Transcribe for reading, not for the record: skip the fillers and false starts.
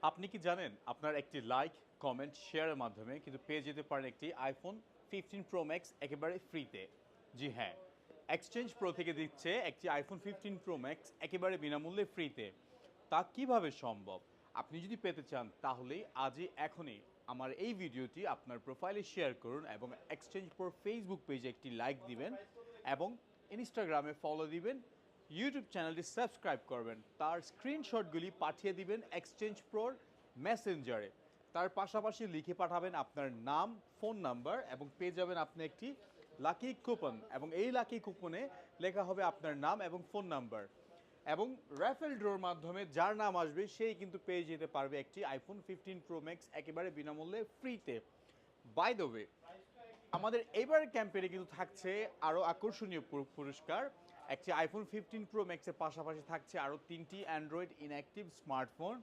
আপনি কি জানেন আপনার একটি লাইক, কমেন্ট, শেয়ারের মাধ্যমে কিন্তু পেয়ে যেতে পারেন একটি আইফোন 15 প্রো ম্যাক্স একেবারে ফ্রিতে। জি হ্যাঁ, এক্সচেঞ্জ প্রো থেকে দিচ্ছে একটি আইফোন 15 প্রো ম্যাক্স একেবারে বিনামূল্যে ফ্রিতে। তা কিভাবে সম্ভব? আপনি যদি পেতে চান তাহলেই আজই এখনই আমার এই ভিডিওটি আপনার প্রোফাইলে শেয়ার করুন এবং এক্সচেঞ্জ প্রোর ফেসবুক পেজে একটি লাইক দিবেন এবং ইনস্টাগ্রামে ফলো দিবেন, ইউটিউব চ্যানেলটি সাবস্ক্রাইব করবেন, তার স্ক্রিনশটগুলি পাঠিয়ে দিবেন এক্সচেঞ্জ প্রোর মেসেঞ্জারে। তার পাশাপাশি লিখে পাঠাবেন আপনার নাম, ফোন নাম্বার এবং পেয়ে যাবেন আপনি একটি লাকি কুপন এবং এই লাকি কুপনে লেখা হবে আপনার নাম এবং ফোন নাম্বার এবং র্যাফেল ড্রোর মাধ্যমে যার নাম আসবে সেই কিন্তু পেয়ে যেতে পারবে একটি আইফোন 15 প্রো ম্যাক্স একেবারে বিনামূল্যে ফ্রিতে। বাই দ্য ওয়ে, আমাদের এইবারের ক্যাম্পেইনে কিন্তু থাকছে আরও আকর্ষণীয় পুরস্কার। একটি আইফোন 15 প্রো ম্যাক্সের পাশাপাশি থাকছে আরও 3টি অ্যান্ড্রয়েড ইনঅ্যাক্টিভ স্মার্টফোন